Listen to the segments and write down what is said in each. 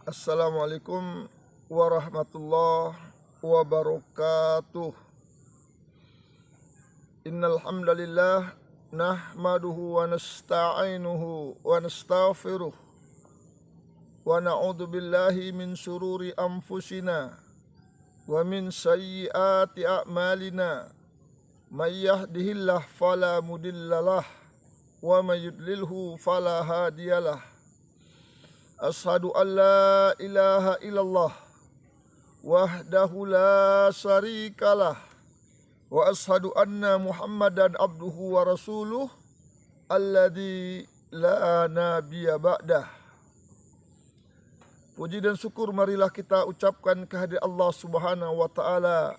Assalamualaikum warahmatullahi wabarakatuh. Innal hamdalillah nahmaduhu wa nasta'inuhu wa nastaghfiruh wa na'udzu billahi min syururi anfusina wa min sayyiati a'malina. May yahdihillahu fala mudhillalah wa may yudlilhu fala hadiyalah. Ashhadu an la ilaha illallah wahdahu la syarikalah wa ashhadu anna Muhammadan abduhu wa rasuluh alladzi la nabiyya ba'dah. Puji dan syukur marilah kita ucapkan kehadirat Allah Subhanahu wa taala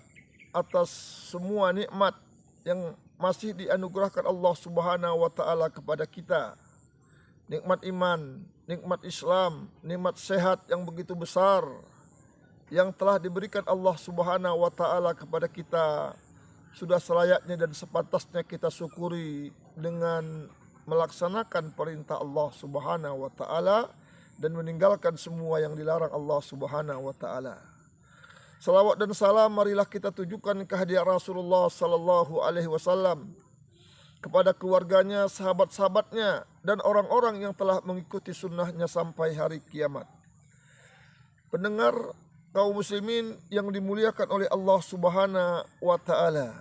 atas semua nikmat yang masih dianugerahkan Allah Subhanahu wa taala kepada kita. Nikmat iman, nikmat Islam, nikmat sehat yang begitu besar yang telah diberikan Allah Subhanahu wa taala kepada kita, sudah selayaknya dan sepantasnya kita syukuri dengan melaksanakan perintah Allah Subhanahu wa taala dan meninggalkan semua yang dilarang Allah Subhanahu wa taala. Salawat dan salam marilah kita tujukan kehadirat Rasulullah sallallahu alaihi wasallam, kepada keluarganya, sahabat-sahabatnya, dan orang-orang yang telah mengikuti sunnahnya sampai hari kiamat. Pendengar kaum muslimin yang dimuliakan oleh Allah Subhanahu wa ta'ala,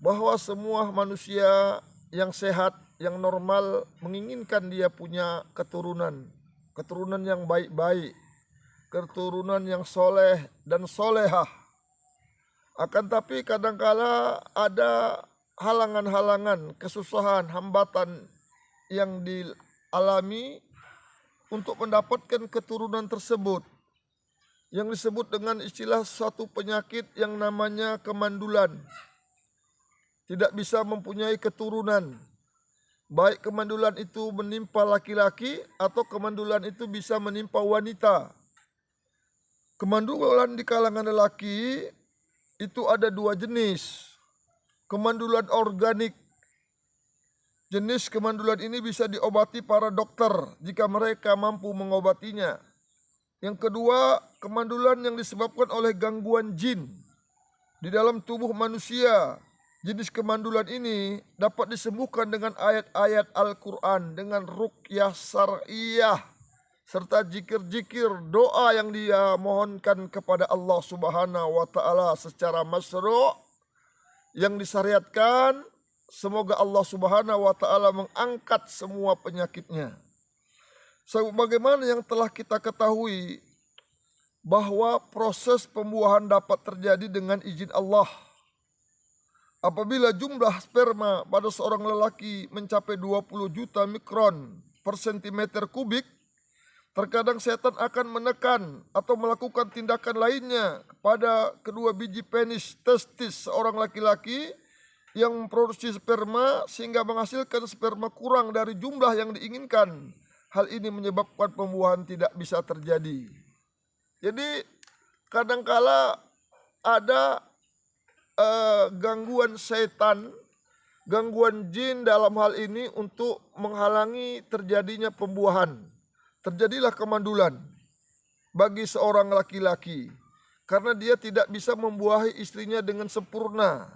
bahwa semua manusia yang sehat, yang normal, menginginkan dia punya keturunan yang baik-baik, keturunan yang soleh dan solehah. Akan tapi kadangkala ada halangan-halangan, kesusahan, hambatan yang dialami untuk mendapatkan keturunan tersebut, yang disebut dengan istilah suatu penyakit yang namanya kemandulan. Tidak bisa mempunyai keturunan, baik kemandulan itu menimpa laki-laki atau kemandulan itu bisa menimpa wanita. Kemandulan di kalangan lelaki itu ada dua jenis. Kemandulan organik. Jenis kemandulan ini bisa diobati para dokter jika mereka mampu mengobatinya. Yang kedua, kemandulan yang disebabkan oleh gangguan jin di dalam tubuh manusia. Jenis kemandulan ini dapat disembuhkan dengan ayat-ayat Al-Quran, dengan ruqyah syar'iyah, serta zikir-zikir doa yang dia mohonkan kepada Allah Subhanahu wa ta'ala secara masyru' yang disyariatkan. Semoga Allah Subhanahu wa ta'ala mengangkat semua penyakitnya. Sebagaimana yang telah kita ketahui bahwa proses pembuahan dapat terjadi dengan izin Allah. Apabila jumlah sperma pada seorang lelaki mencapai 20 juta mikron per sentimeter kubik, terkadang setan akan menekan atau melakukan tindakan lainnya kepada kedua biji penis testis seorang laki-laki yang memproduksi sperma sehingga menghasilkan sperma kurang dari jumlah yang diinginkan. Hal ini menyebabkan pembuahan tidak bisa terjadi. Jadi kadangkala ada gangguan setan, gangguan jin dalam hal ini untuk menghalangi terjadinya pembuahan. Terjadilah kemandulan bagi seorang laki-laki karena dia tidak bisa membuahi istrinya dengan sempurna.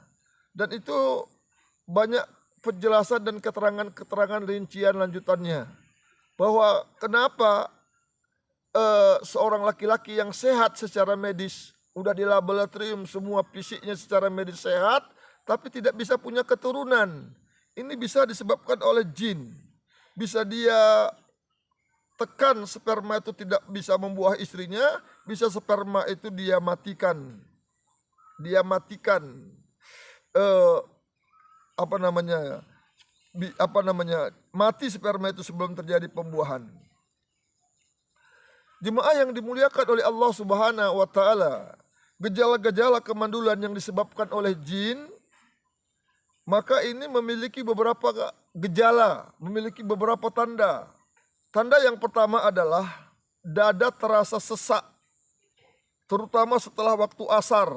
Dan itu banyak penjelasan dan keterangan-keterangan rincian lanjutannya. Bahwa kenapa seorang laki-laki yang sehat secara medis, udah di laboratorium semua fisiknya secara medis sehat, tapi tidak bisa punya keturunan. Ini bisa disebabkan oleh jin. Bisa dia tekan sperma itu tidak bisa membuah istrinya, bisa sperma itu dia matikan. Mati sperma itu sebelum terjadi pembuahan. Jemaah yang dimuliakan oleh Allah Subhanahu wa ta'ala, gejala-gejala kemandulan yang disebabkan oleh jin, maka ini memiliki beberapa gejala, memiliki beberapa tanda. Tanda yang pertama adalah dada terasa sesak, terutama setelah waktu asar,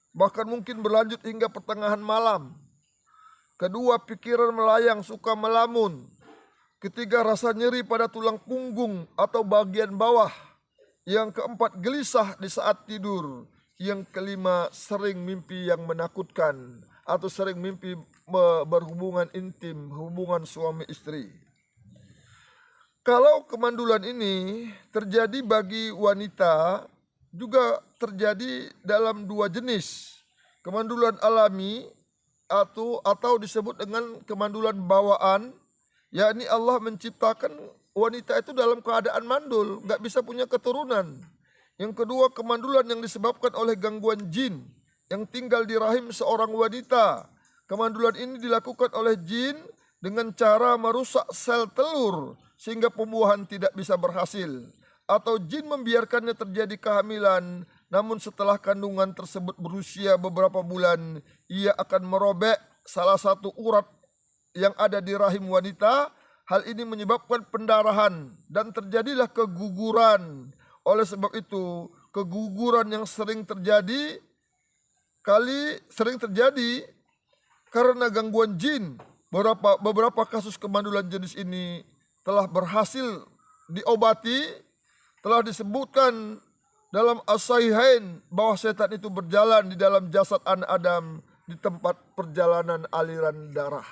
bahkan mungkin berlanjut hingga pertengahan malam. Kedua, pikiran melayang, suka melamun. Ketiga, rasa nyeri pada tulang punggung atau bagian bawah. Yang keempat, gelisah di saat tidur. Yang kelima, sering mimpi yang menakutkan atau sering mimpi berhubungan intim, hubungan suami istri. Kalau kemandulan ini terjadi bagi wanita, juga terjadi dalam dua jenis. Kemandulan alami atau disebut dengan kemandulan bawaan, yakni Allah menciptakan wanita itu dalam keadaan mandul, nggak bisa punya keturunan. Yang kedua, kemandulan yang disebabkan oleh gangguan jin yang tinggal di rahim seorang wanita. Kemandulan ini dilakukan oleh jin dengan cara merusak sel telur sehingga pembuahan tidak bisa berhasil. Atau jin membiarkannya terjadi kehamilan, namun setelah kandungan tersebut berusia beberapa bulan, ia akan merobek salah satu urat yang ada di rahim wanita. Hal ini menyebabkan pendarahan dan terjadilah keguguran. Oleh sebab itu, keguguran yang sering terjadi karena gangguan jin. Beberapa kasus kemandulan jenis ini telah berhasil diobati. Telah disebutkan dalam As-Sahihain bahwa setan itu berjalan di dalam jasad anak Adam di tempat perjalanan aliran darah.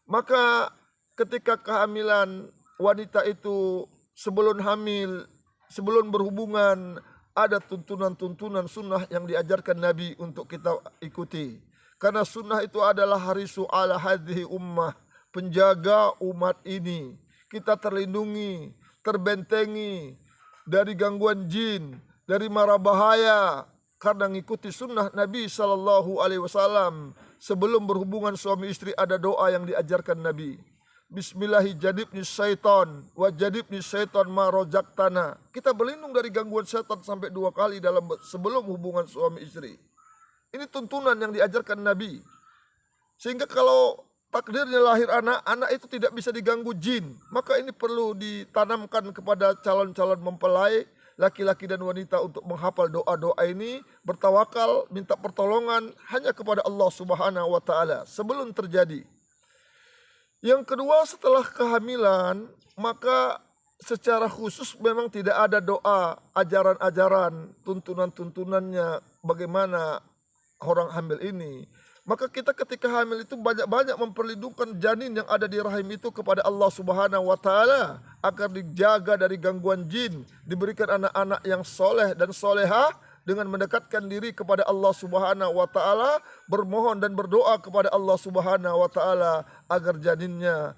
Maka ketika kehamilan wanita itu sebelum hamil, sebelum berhubungan, ada tuntunan-tuntunan sunnah yang diajarkan Nabi untuk kita ikuti. Karena sunnah itu adalah harisu ala hadhihi ummah, penjaga umat ini. Kita terlindungi, terbentengi dari gangguan jin, dari mara bahaya, karena mengikuti sunnah Nabi SAW. Sebelum berhubungan suami istri ada doa yang diajarkan Nabi. Bismillahi jadibni syaitan wa jadibni syaitan ma rojaktana. Kita berlindung dari gangguan setan sampai 2 kali sebelum hubungan suami istri. Ini tuntunan yang diajarkan Nabi. Sehingga kalau takdirnya lahir anak itu tidak bisa diganggu jin. Maka ini perlu ditanamkan kepada calon-calon mempelai, laki-laki dan wanita, untuk menghafal doa-doa ini, bertawakal, minta pertolongan hanya kepada Allah Subhanahu wa taala sebelum terjadi. Yang kedua, setelah kehamilan, maka secara khusus memang tidak ada doa, ajaran-ajaran, tuntunan-tuntunannya bagaimana orang hamil ini. Maka kita ketika hamil itu banyak-banyak memperlindungkan janin yang ada di rahim itu kepada Allah Subhanahu wa taala agar dijaga dari gangguan jin, diberikan anak-anak yang soleh dan solehah dengan mendekatkan diri kepada Allah Subhanahu wa taala, bermohon dan berdoa kepada Allah Subhanahu wa taala agar janinnya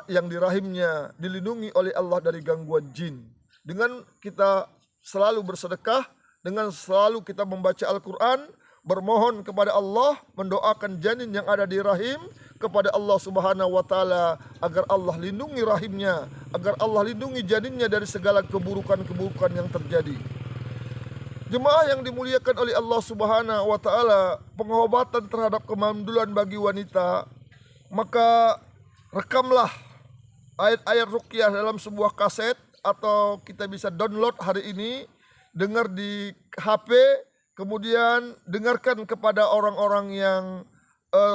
yang di rahimnya dilindungi oleh Allah dari gangguan jin. Dengan kita selalu bersedekah, dengan selalu kita membaca Al-Qur'an, bermohon kepada Allah, mendoakan janin yang ada di rahim kepada Allah Subhanahu wa taala agar Allah lindungi rahimnya, agar Allah lindungi janinnya dari segala keburukan-keburukan yang terjadi. Jemaah yang dimuliakan oleh Allah Subhanahu wa taala, pengobatan terhadap kemandulan bagi wanita, maka rekamlah ayat-ayat ruqyah dalam sebuah kaset atau kita bisa download hari ini, dengar di HP, kemudian dengarkan kepada orang-orang yang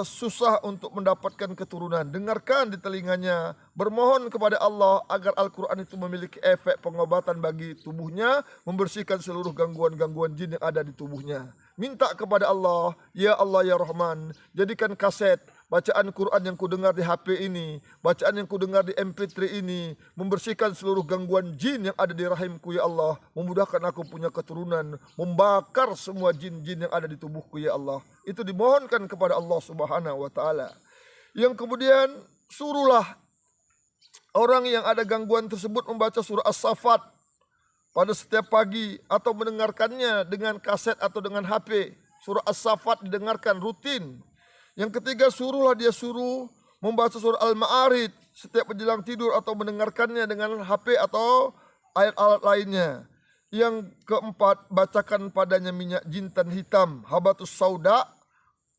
susah untuk mendapatkan keturunan. Dengarkan di telinganya, bermohon kepada Allah agar Al-Quran itu memiliki efek pengobatan bagi tubuhnya, membersihkan seluruh gangguan-gangguan jin yang ada di tubuhnya. Minta kepada Allah, ya Allah ya Rahman, jadikan kaset bacaan Quran yang kudengar di HP ini, bacaan yang kudengar di MP3 ini, membersihkan seluruh gangguan jin yang ada di rahimku ya Allah, memudahkan aku punya keturunan, membakar semua jin-jin yang ada di tubuhku ya Allah. Itu dimohonkan kepada Allah Subhanahu wa taala. Yang kemudian suruhlah orang yang ada gangguan tersebut membaca surah As-Saffat pada setiap pagi atau mendengarkannya dengan kaset atau dengan HP. Surah As-Saffat didengarkan rutin. Yang ketiga, suruh membaca surah Al-Ma'arij setiap menjelang tidur atau mendengarkannya dengan HP atau ayat-ayat lainnya. Yang keempat, bacakan padanya minyak jintan hitam, habatus sauda.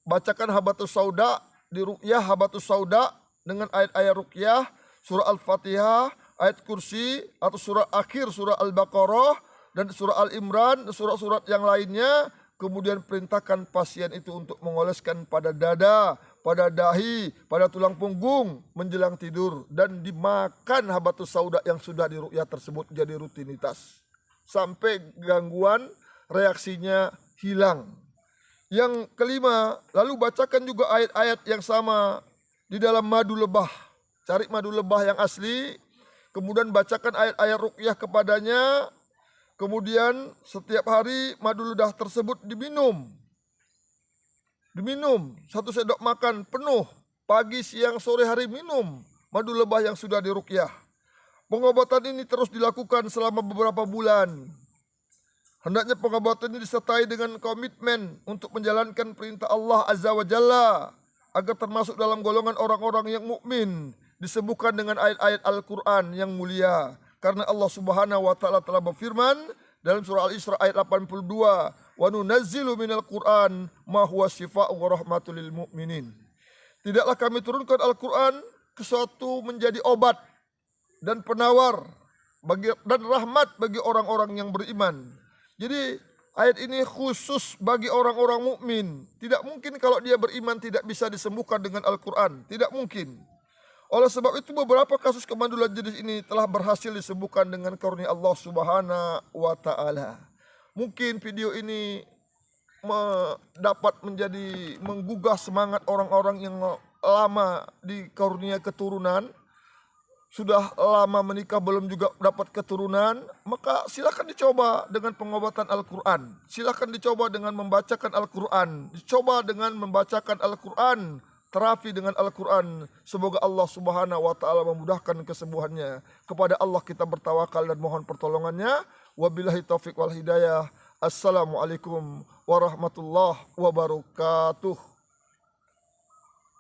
Bacakan habatus sauda di ruqyah habatus sauda dengan ayat-ayat ruqyah, surah Al-Fatihah, ayat kursi atau surah akhir surah Al-Baqarah dan surah Al-Imran, surat-surat yang lainnya. Kemudian perintahkan pasien itu untuk mengoleskan pada dada, pada dahi, pada tulang punggung menjelang tidur, dan dimakan habatus sauda yang sudah diruqyah tersebut jadi rutinitas. sampai gangguan reaksinya hilang. Yang kelima, lalu bacakan juga ayat-ayat yang sama di dalam madu lebah. Cari madu lebah yang asli, kemudian bacakan ayat-ayat ruqyah kepadanya. Kemudian setiap hari madu lebah tersebut diminum. Diminum, 1 sendok makan penuh, pagi, siang, sore, hari minum madu lebah yang sudah diruqyah. Pengobatan ini terus dilakukan selama beberapa bulan. Hendaknya pengobatan ini disertai dengan komitmen untuk menjalankan perintah Allah Azza wa Jalla agar termasuk dalam golongan orang-orang yang mukmin, disembuhkan dengan ayat-ayat Al-Quran yang mulia. Karena Allah Subhanahu wa Ta'ala telah berfirman dalam surah Al-Isra ayat 82, "Wa nunazzilu minal Qur'an ma huwa syifaa'un wa rahmatul lil mu'minin." Tidaklah kami turunkan Al-Quran ke suatu menjadi obat dan penawar dan rahmat bagi orang-orang yang beriman. Jadi ayat ini khusus bagi orang-orang mukmin. Tidak mungkin kalau dia beriman tidak bisa disembuhkan dengan Al-Quran. Tidak mungkin. Oleh sebab itu beberapa kasus kemandulan jenis ini telah berhasil disembuhkan dengan karunia Allah Subhanahu wa Ta'ala. Mungkin video ini dapat menjadi menggugah semangat orang-orang yang lama dikarunia keturunan, sudah lama menikah belum juga dapat keturunan, maka silakan dicoba dengan pengobatan Al-Quran. Silakan dicoba dengan membacakan Al-Quran. Dicoba dengan membacakan Al-Quran, terapi dengan Al-Quran. Semoga Allah Subhanahu wa Ta'ala memudahkan kesembuhannya. Kepada Allah kita bertawakal dan mohon pertolongannya. Wabillahi taufiq wal hidayah. Assalamualaikum warahmatullahi wabarakatuh.